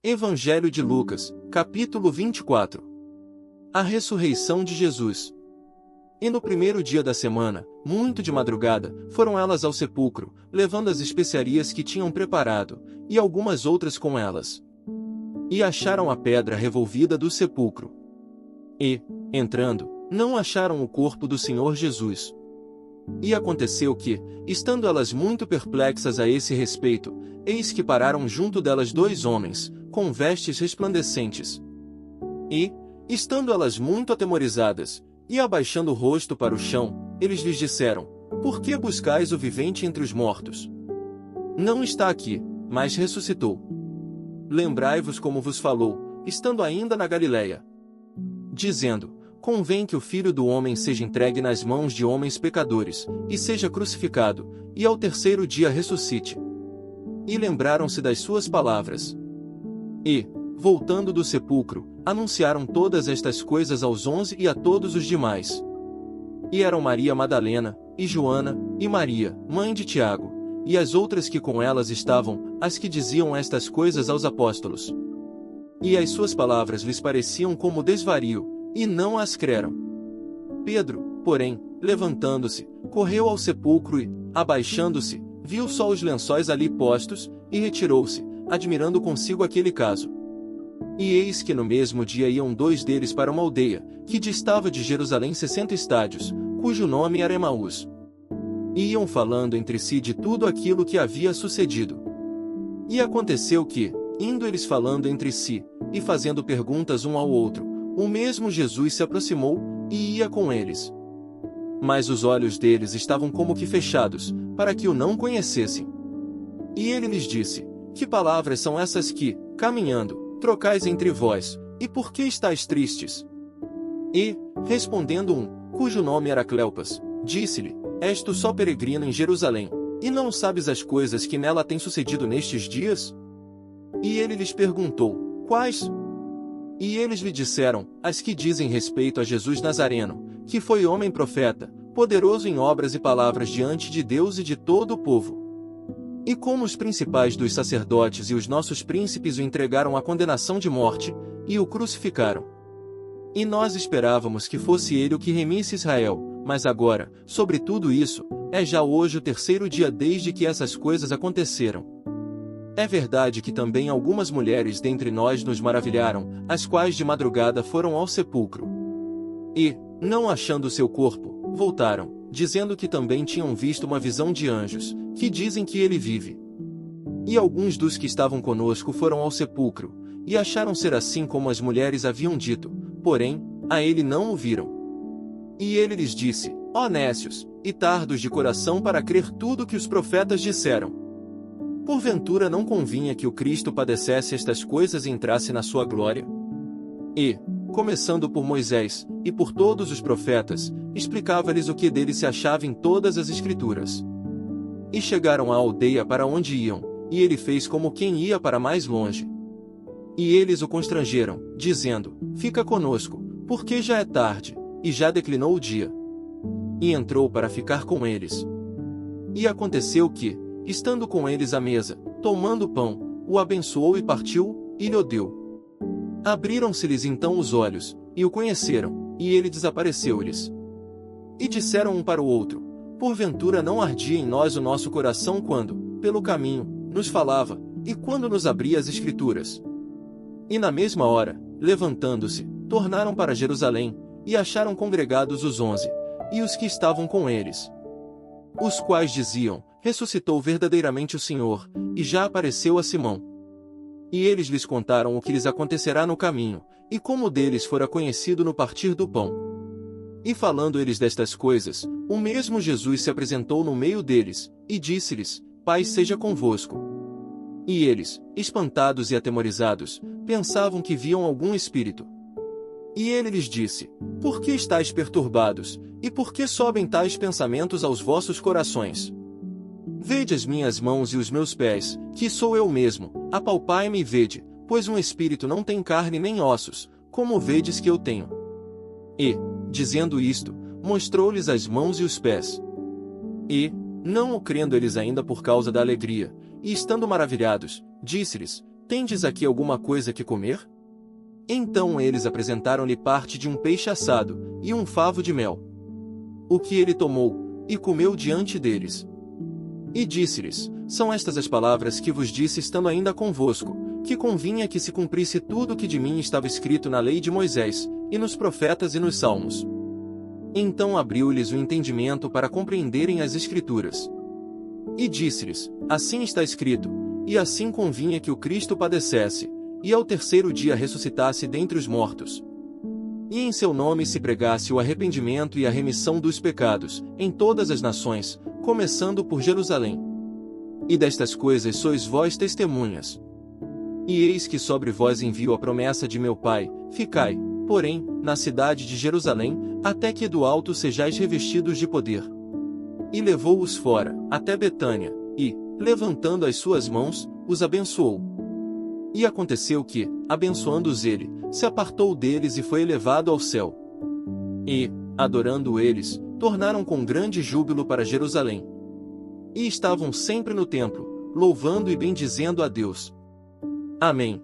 Evangelho de Lucas, capítulo 24. A ressurreição de Jesus. E no primeiro dia da semana, muito de madrugada, foram elas ao sepulcro, levando as especiarias que tinham preparado, e algumas outras com elas. E acharam a pedra revolvida do sepulcro. E, entrando, não acharam o corpo do Senhor Jesus. E aconteceu que, estando elas muito perplexas a esse respeito, eis que pararam junto delas dois homens, com vestes resplandecentes. E, estando elas muito atemorizadas, e abaixando o rosto para o chão, eles lhes disseram: Por que buscais o vivente entre os mortos? Não está aqui, mas ressuscitou. Lembrai-vos como vos falou, estando ainda na Galiléia, dizendo: Convém que o Filho do Homem seja entregue nas mãos de homens pecadores, e seja crucificado, e ao terceiro dia ressuscite. E lembraram-se das suas palavras. E, voltando do sepulcro, anunciaram todas estas coisas aos 11 e a todos os demais. E eram Maria Madalena, e Joana, e Maria, mãe de Tiago, e as outras que com elas estavam, as que diziam estas coisas aos apóstolos. E as suas palavras lhes pareciam como desvario, e não as creram. Pedro, porém, levantando-se, correu ao sepulcro e, abaixando-se, viu só os lençóis ali postos, e retirou-se, admirando consigo aquele caso. E eis que no mesmo dia iam dois deles para uma aldeia, que distava de Jerusalém 60 estádios, cujo nome era Emaús. E iam falando entre si de tudo aquilo que havia sucedido. E aconteceu que, indo eles falando entre si, e fazendo perguntas um ao outro, o mesmo Jesus se aproximou, e ia com eles. Mas os olhos deles estavam como que fechados, para que o não conhecessem. E ele lhes disse: Que palavras são essas que, caminhando, trocais entre vós, e por que estáis tristes? E, respondendo um, cujo nome era Cleopas, disse-lhe: És tu só peregrino em Jerusalém, e não sabes as coisas que nela têm sucedido nestes dias? E ele lhes perguntou: Quais? E eles lhe disseram: As que dizem respeito a Jesus Nazareno, que foi homem profeta, poderoso em obras e palavras diante de Deus e de todo o povo. E como os principais dos sacerdotes e os nossos príncipes o entregaram à condenação de morte, e o crucificaram. E nós esperávamos que fosse ele o que remisse Israel, mas agora, sobre tudo isso, é já hoje o terceiro dia desde que essas coisas aconteceram. É verdade que também algumas mulheres dentre nós nos maravilharam, as quais de madrugada foram ao sepulcro. E, não achando seu corpo, voltaram, dizendo que também tinham visto uma visão de anjos, que dizem que ele vive. E alguns dos que estavam conosco foram ao sepulcro, e acharam ser assim como as mulheres haviam dito, porém, a ele não o viram. E ele lhes disse: Ó nécios, e tardos de coração para crer tudo que os profetas disseram. Porventura não convinha que o Cristo padecesse estas coisas e entrasse na sua glória? E, começando por Moisés, e por todos os profetas, explicava-lhes o que dele se achava em todas as Escrituras. E chegaram à aldeia para onde iam, e ele fez como quem ia para mais longe. E eles o constrangeram, dizendo: Fica conosco, porque já é tarde, e já declinou o dia. E entrou para ficar com eles. E aconteceu que, estando com eles à mesa, tomando o pão, o abençoou e partiu, e lhe deu. Abriram-se-lhes então os olhos, e o conheceram, e ele desapareceu-lhes. E disseram um para o outro: Porventura não ardia em nós o nosso coração quando, pelo caminho, nos falava, e quando nos abria as Escrituras? E na mesma hora, levantando-se, tornaram para Jerusalém, e acharam congregados os 11, e os que estavam com eles. Os quais diziam: Ressuscitou verdadeiramente o Senhor, e já apareceu a Simão. E eles lhes contaram o que lhes acontecerá no caminho, e como deles fora conhecido no partir do pão. E falando eles destas coisas, o mesmo Jesus se apresentou no meio deles, e disse-lhes: Paz seja convosco. E eles, espantados e atemorizados, pensavam que viam algum espírito. E ele lhes disse: Por que estáis perturbados, e por que sobem tais pensamentos aos vossos corações? Vede as minhas mãos e os meus pés, que sou eu mesmo, apalpai-me e vede, pois um espírito não tem carne nem ossos, como vedes que eu tenho. E, dizendo isto, mostrou-lhes as mãos e os pés. E, não o crendo eles ainda por causa da alegria, e estando maravilhados, disse-lhes: tendes aqui alguma coisa que comer? Então eles apresentaram-lhe parte de um peixe assado, e um favo de mel. O que ele tomou, e comeu diante deles. E disse-lhes, são estas as palavras que vos disse estando ainda convosco, que convinha que se cumprisse tudo o que de mim estava escrito na lei de Moisés, e nos profetas e nos salmos. Então abriu-lhes o entendimento para compreenderem as Escrituras. E disse-lhes, assim está escrito, e assim convinha que o Cristo padecesse, e ao terceiro dia ressuscitasse dentre os mortos. E em seu nome se pregasse o arrependimento e a remissão dos pecados, em todas as nações, começando por Jerusalém. E destas coisas sois vós testemunhas. E eis que sobre vós envio a promessa de meu Pai, ficai, porém, na cidade de Jerusalém, até que do alto sejais revestidos de poder. E levou-os fora, até Betânia, e, levantando as suas mãos, os abençoou. E aconteceu que, abençoando-os ele, se apartou deles e foi elevado ao céu. E, adorando eles, tornaram com grande júbilo para Jerusalém. E estavam sempre no templo, louvando e bendizendo a Deus. Amém.